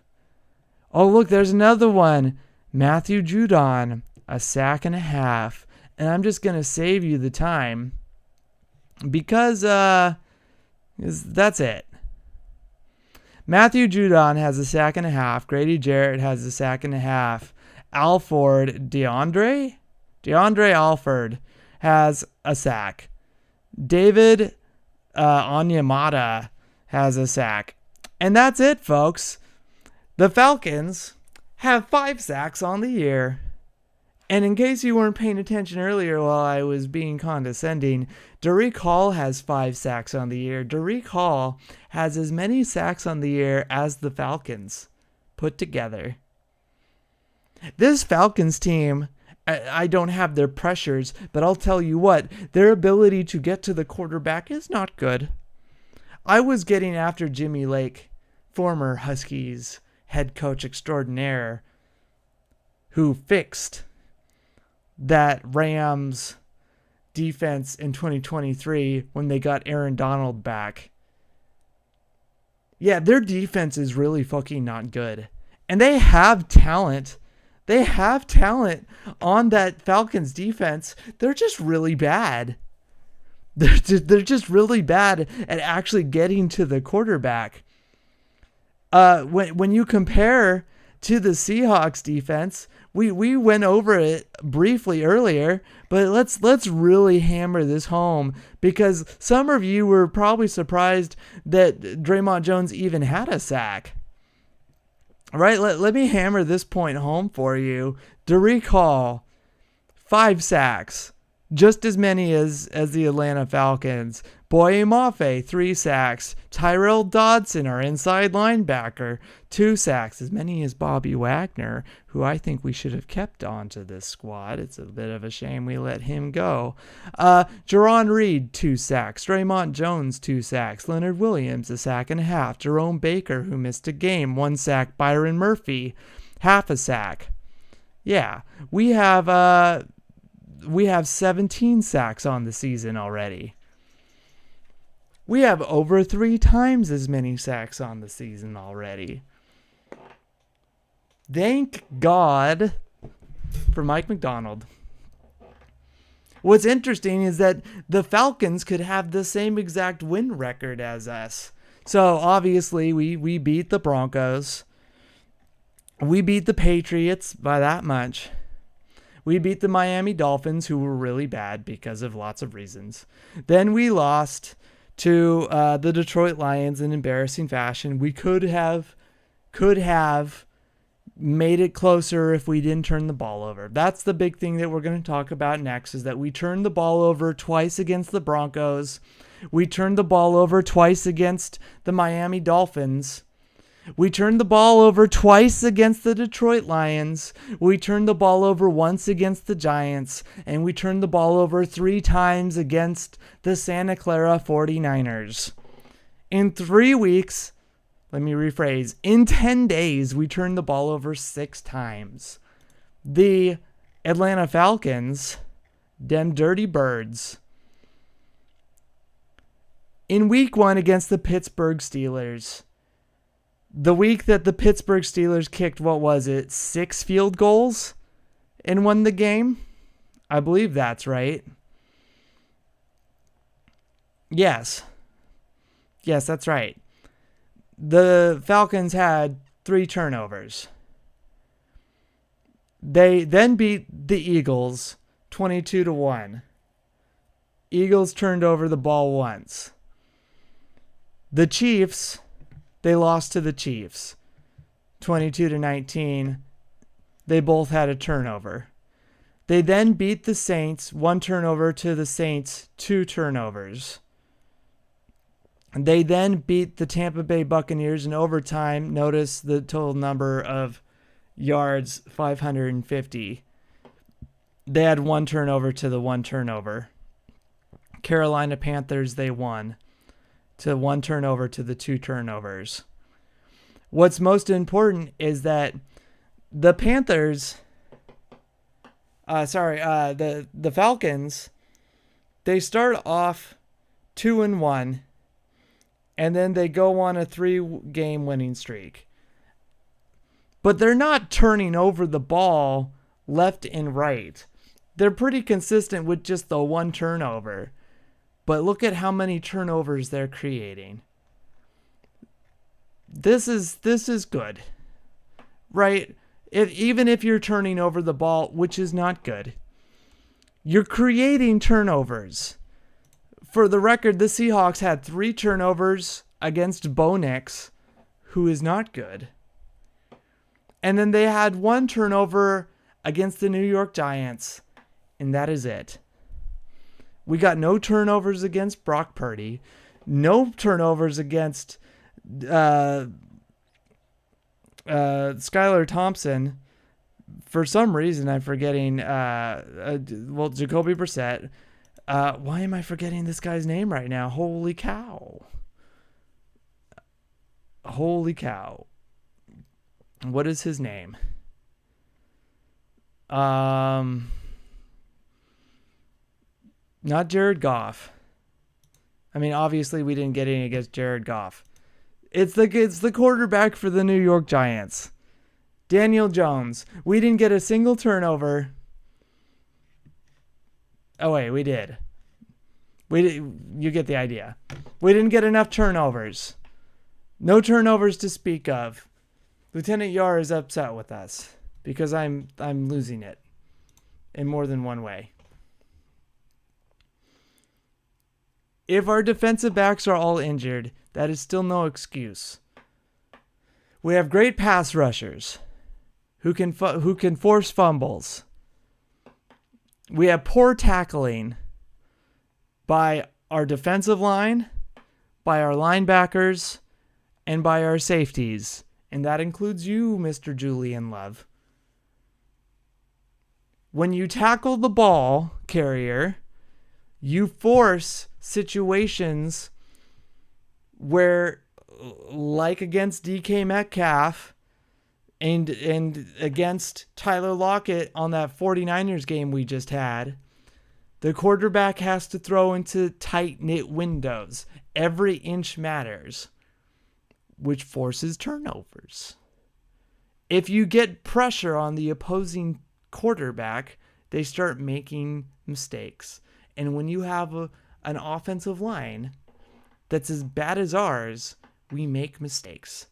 Oh, look, there's another one. Matthew Judon, a sack and a half. And I'm just going to save you the time because that's it. Matthew Judon has a sack and a half. Grady Jarrett has a sack and a half. DeAndre Alford has a sack. David Onyemata has a sack. And that's it, folks. The Falcons have 5 sacks on the year. And in case you weren't paying attention earlier while I was being condescending, Dariq Hall has 5 sacks on the year. Dariq Hall has as many sacks on the year as the Falcons put together. This Falcons team, I don't have their pressures, but I'll tell you what, their ability to get to the quarterback is not good. I was getting after Jimmy Lake, former Huskies head coach extraordinaire, who fixed that Rams defense in 2023 when they got Aaron Donald back. Yeah, their defense is really fucking not good. And they have talent. They have talent on that Falcons defense. They're just really bad. They're just really bad at actually getting to the quarterback. When you compare to the Seahawks defense, we went over it briefly earlier, but let's really hammer this home because some of you were probably surprised that Draymond Jones even had a sack. Right? Let me hammer this point home for you. Dariq Hall, 5 sacks. Just as many as the Atlanta Falcons. Boye Mafe, 3 sacks. Tyrell Dodson, our inside linebacker, 2 sacks. As many as Bobby Wagner, who I think we should have kept onto this squad. It's a bit of a shame we let him go. Jerron Reed, 2 sacks. Draymond Jones, 2 sacks. Leonard Williams, a sack and a half. Jerome Baker, who missed a game, 1 sack. Byron Murphy, half a sack. Yeah, we have 17 sacks on the season already. We have over 3 times as many sacks on the season already. Thank God for Mike McDonald. What's interesting is that the Falcons could have the same exact win record as us. So obviously we beat the Broncos. We beat the Patriots by that much. We beat the Miami Dolphins, who were really bad because of lots of reasons. Then we lost to the Detroit Lions in embarrassing fashion. We could have made it closer if we didn't turn the ball over. That's the big thing that we're going to talk about next, is that we turned the ball over twice against the Broncos. We turned the ball over twice against the Miami Dolphins. We turned the ball over twice against the Detroit Lions. We turned the ball over once against the Giants. And we turned the ball over 3 times against the Santa Clara 49ers. In 3 weeks, let me rephrase, in 10 days, we turned the ball over 6 times. The Atlanta Falcons, them dirty birds. In week 1 against the Pittsburgh Steelers, the week that the Pittsburgh Steelers kicked, 6 field goals and won the game? I believe that's right. Yes, that's right. The Falcons had 3 turnovers. They then beat the Eagles 22-1. Eagles turned over the ball once. The Chiefs, they lost to the Chiefs 22-19. They both had a turnover. They then beat the Saints, 1 turnover to the Saints, 2 turnovers. They then beat the Tampa Bay Buccaneers in overtime. Notice the total number of yards, 550. They had 1 turnover to the 1 turnover. Carolina Panthers, they won to 1 turnover to the 2 turnovers. What's most important is that the Panthers, the Falcons, they start off 2-1, and then they go on a 3-game winning streak. But they're not turning over the ball left and right. They're pretty consistent with just the 1 turnover. But look at how many turnovers they're creating. This is good, right? Even if you're turning over the ball, which is not good, you're creating turnovers. For the record, the Seahawks had 3 turnovers against Bo Nix, who is not good. And then they had 1 turnover against the New York Giants, and that is it. We got no turnovers against Brock Purdy, no turnovers against Skylar Thompson. For some reason, I'm forgetting, Jacoby Brissett. Why am I forgetting this guy's name right now? Holy cow. What is his name? Not Jared Goff. I mean, obviously we didn't get any against Jared Goff. It's the quarterback for the New York Giants. Daniel Jones. We didn't get a single turnover. Oh wait, we did. You get the idea. We didn't get enough turnovers. No turnovers to speak of. Lieutenant Yar is upset with us because I'm losing it in more than one way. If our defensive backs are all injured, that is still no excuse. We have great pass rushers who can force fumbles. We have poor tackling by our defensive line, by our linebackers, and by our safeties. And that includes you, Mr. Julian Love. When you tackle the ball carrier, you force situations where, like against DK Metcalf and against Tyler Lockett on that 49ers game we just had, the quarterback has to throw into tight-knit windows. Every inch matters, which forces turnovers. If you get pressure on the opposing quarterback, they start making mistakes. And when you have an offensive line that's as bad as ours, we make mistakes.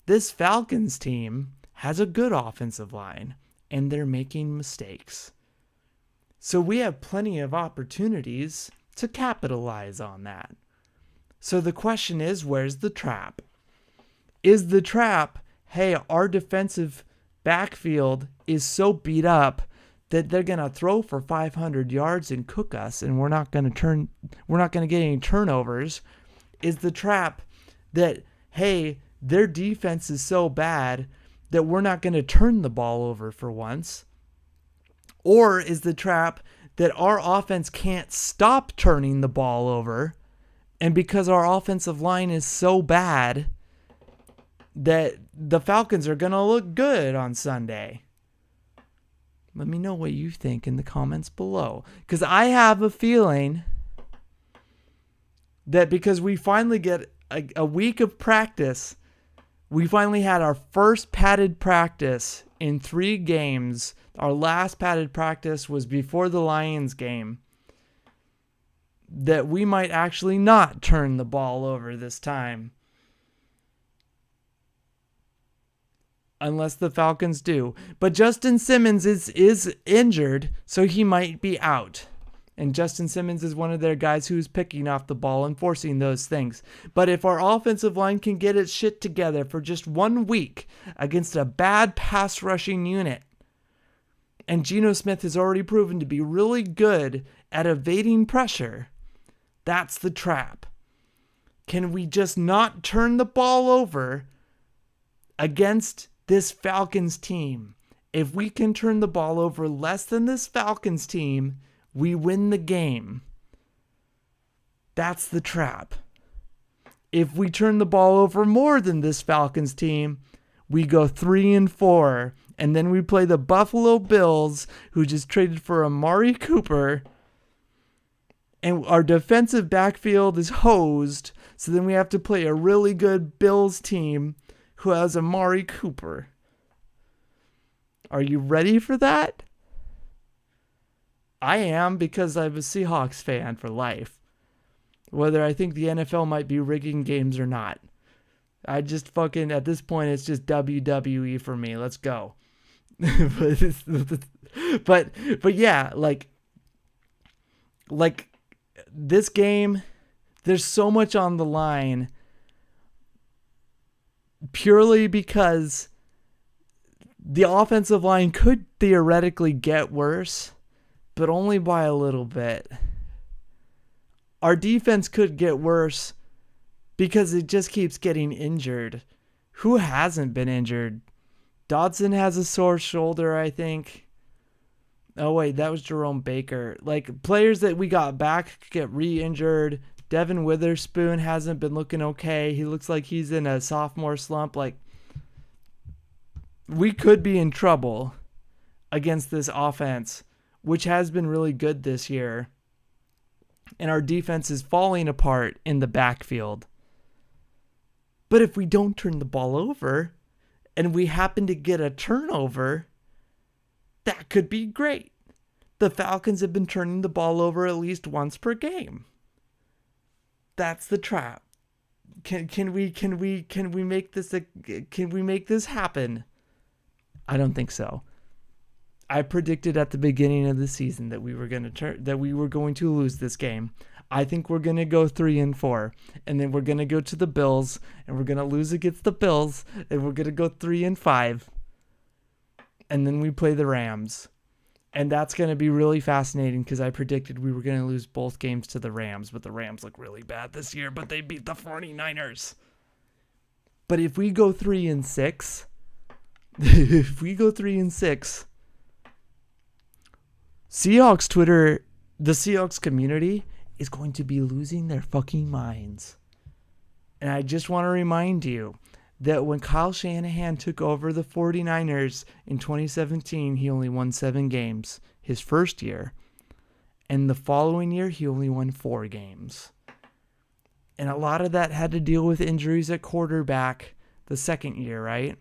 This Falcons team has a good offensive line, and they're making mistakes. So we have plenty of opportunities to capitalize on that. So the question is, where's the trap? Is the trap, hey, our defensive backfield is so beat up that they're going to throw for 500 yards and cook us, and we're not going to get any turnovers? Is the trap that, hey, their defense is so bad that we're not going to turn the ball over for once? Or is the trap that our offense can't stop turning the ball over, and because our offensive line is so bad that the Falcons are going to look good on Sunday? Let me know what you think in the comments below. Because I have a feeling that because we finally get a week of practice, we finally had our first padded practice in 3 games. Our last padded practice was before the Lions game. That we might actually not turn the ball over this time. Unless the Falcons do. But Justin Simmons is injured, so he might be out. And Justin Simmons is one of their guys who's picking off the ball and forcing those things. But if our offensive line can get its shit together for just 1 week against a bad pass rushing unit, and Geno Smith has already proven to be really good at evading pressure, that's the trap. Can we just not turn the ball over against this Falcons team? If we can turn the ball over less than this Falcons team, we win the game. That's the trap. If we turn the ball over more than this Falcons team, we go 3-4, and then we play the Buffalo Bills, who just traded for Amari Cooper, and our defensive backfield is hosed, so then we have to play a really good Bills team who has Amari Cooper. Are you ready for that? I am, because I'm a Seahawks fan for life. Whether I think the NFL might be rigging games or not. I just fucking, at this point, it's just WWE for me. Let's go. but yeah, like this game, there's so much on the line purely because the offensive line could theoretically get worse, but only by a little bit. Our defense could get worse because it just keeps getting injured. Who hasn't been injured? Dodson has a sore shoulder, I think. Oh, wait, that was Jerome Baker. Like, players that we got back get re-injured. Devin Witherspoon hasn't been looking okay. He looks like he's in a sophomore slump. Like, we could be in trouble against this offense, which has been really good this year. And our defense is falling apart in the backfield. But if we don't turn the ball over and we happen to get a turnover, that could be great. The Falcons have been turning the ball over at least once per game. That's the trap. Can we make this happen? I don't think so. I predicted at the beginning of the season that we were going to lose this game. I think we're going to go 3-4, and then we're going to go to the Bills, and we're going to lose against the Bills, and we're going to go 3-5, and then we play the Rams. And that's going to be really fascinating because I predicted we were going to lose both games to the Rams, but the Rams look really bad this year, but they beat the 49ers. But if we go 3-6, Seahawks Twitter, the Seahawks community is going to be losing their fucking minds. And I just want to remind you that when Kyle Shanahan took over the 49ers in 2017, he only won 7 games his first year. And the following year, he only won 4 games. And a lot of that had to deal with injuries at quarterback the second year, right?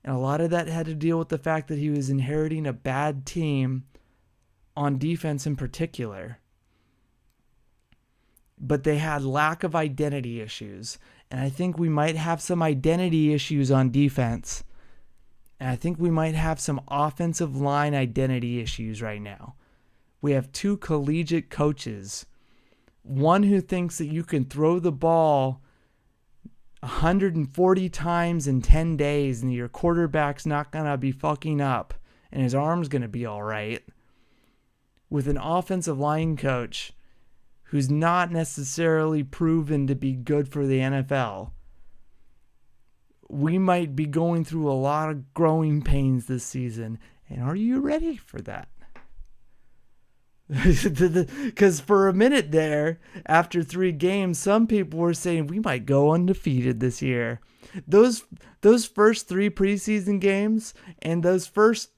And a lot of that had to deal with the fact that he was inheriting a bad team on defense in particular. But they had lack of identity issues. And I think we might have some identity issues on defense. And I think we might have some offensive line identity issues right now. We have 2 collegiate coaches. One who thinks that you can throw the ball 140 times in 10 days and your quarterback's not going to be fucking up and his arm's going to be all right. With an offensive line coach who's not necessarily proven to be good for the NFL. We might be going through a lot of growing pains this season. And are you ready for that? Because for a minute there, after 3 games, some people were saying we might go undefeated this year. Those first 3 preseason games and those first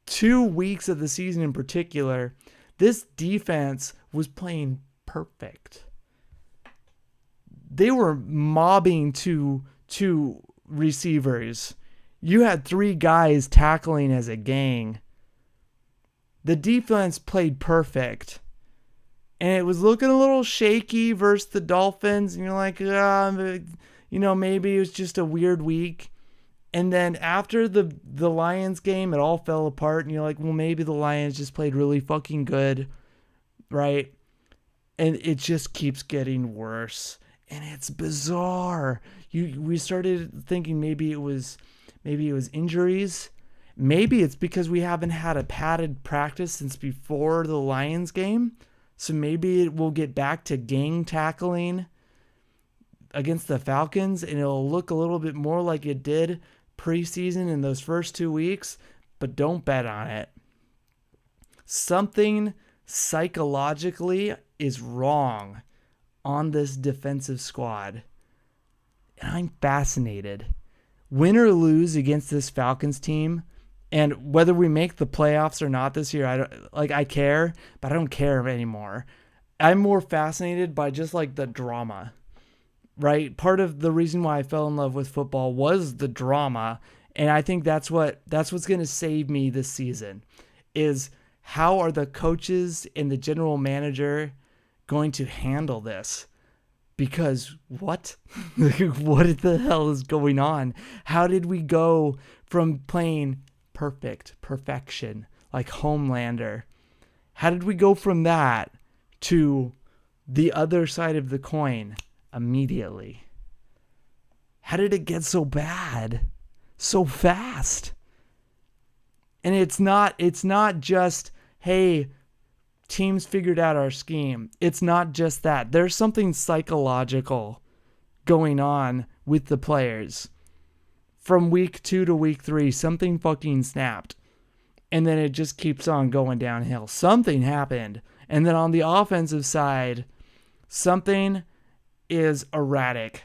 2 weeks of the season in particular, this defense was playing perfect. They were mobbing two receivers. You had 3 guys tackling as a gang. The defense played perfect. And it was looking a little shaky versus the Dolphins. And you're like, maybe it was just a weird week. And then after the Lions game, it all fell apart. And you're like, well, maybe the Lions just played really fucking good, right? And it just keeps getting worse. And it's bizarre. We started thinking maybe it was injuries. Maybe it's because we haven't had a padded practice since before the Lions game. So maybe it will get back to gang tackling against the Falcons, and it'll look a little bit more like it did preseason in those first 2 weeks, but don't bet on it. Something psychologically is wrong on this defensive squad, and I'm fascinated. Win or lose against this Falcons team, and whether we make the playoffs or not this year, I care, but I don't care anymore. I'm more fascinated by just like the drama, right? Part of the reason why I fell in love with football was the drama, and I think that's what's going to save me this season is how are the coaches and the general manager going to handle this? Because what? What the hell is going on? How did we go from playing perfection, like Homelander? How did we go from that to the other side of the coin immediately? How did it get so bad so fast? And it's not just, hey, teams figured out our scheme. It's not just that. There's something psychological going on with the players. From week 2 to week 3, something fucking snapped. And then it just keeps on going downhill. Something happened. And then on the offensive side, something is erratic.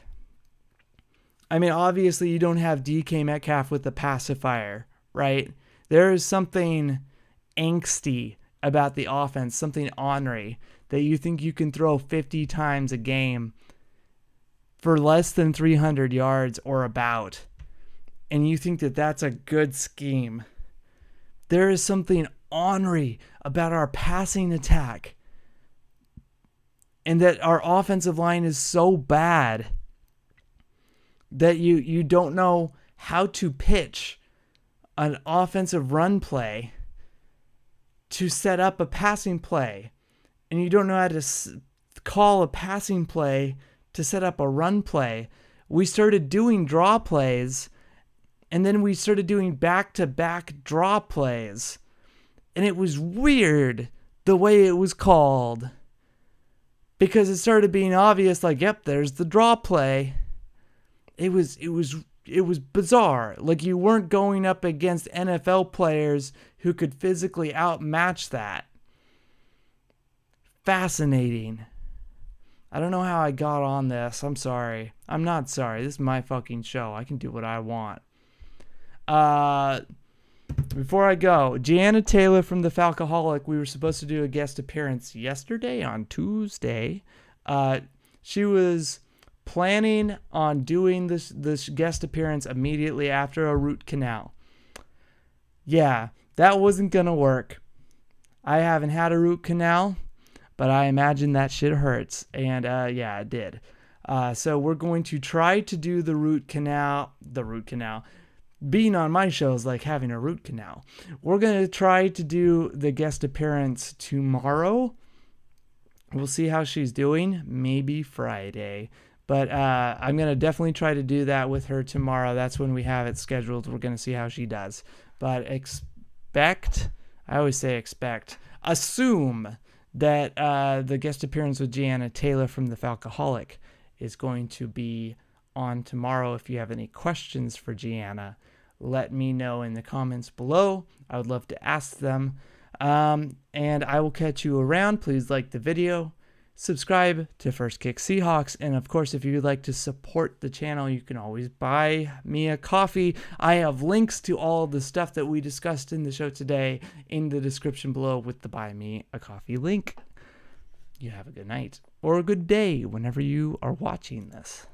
I mean, obviously you don't have DK Metcalf with the pacifier, right? There is something angsty about the offense, something ornery, that you think you can throw 50 times a game for less than 300 yards or about. And you think that that's a good scheme. There is something ornery about our passing attack. And that our offensive line is so bad that you don't know how to pitch an offensive run play to set up a passing play. And you don't know how to call a passing play to set up a run play. We started doing draw plays, and then we started doing back-to-back draw plays. And it was weird the way it was called. Because it started being obvious, like, yep, there's the draw play. It was bizarre. Like, you weren't going up against NFL players who could physically outmatch that. Fascinating. I don't know how I got on this. I'm sorry. I'm not sorry. This is my fucking show. I can do what I want. Before I go, Gianna Taylor from the Falcoholic, we were supposed to do a guest appearance yesterday on Tuesday. She was planning on doing this guest appearance immediately after a root canal. Yeah, that wasn't gonna work. I haven't had a root canal, but I imagine that shit hurts. And yeah, it did. So we're going to try to do the root canal. Being on my show is like having a root canal. We're going to try to do the guest appearance tomorrow. We'll see how she's doing. Maybe Friday. But I'm going to definitely try to do that with her tomorrow. That's when we have it scheduled. We're going to see how she does. But assume that the guest appearance with Gianna Taylor from the Falcoholic is going to be on tomorrow. If you have any questions for Gianna, let me know in the comments below. I would love to ask them. And I will catch you around. Please like the video, subscribe to First Kick Seahawks. And of course, if you'd like to support the channel, you can always buy me a coffee. I have links to all of the stuff that we discussed in the show today in the description below with the buy me a coffee link. You have a good night or a good day whenever you are watching this.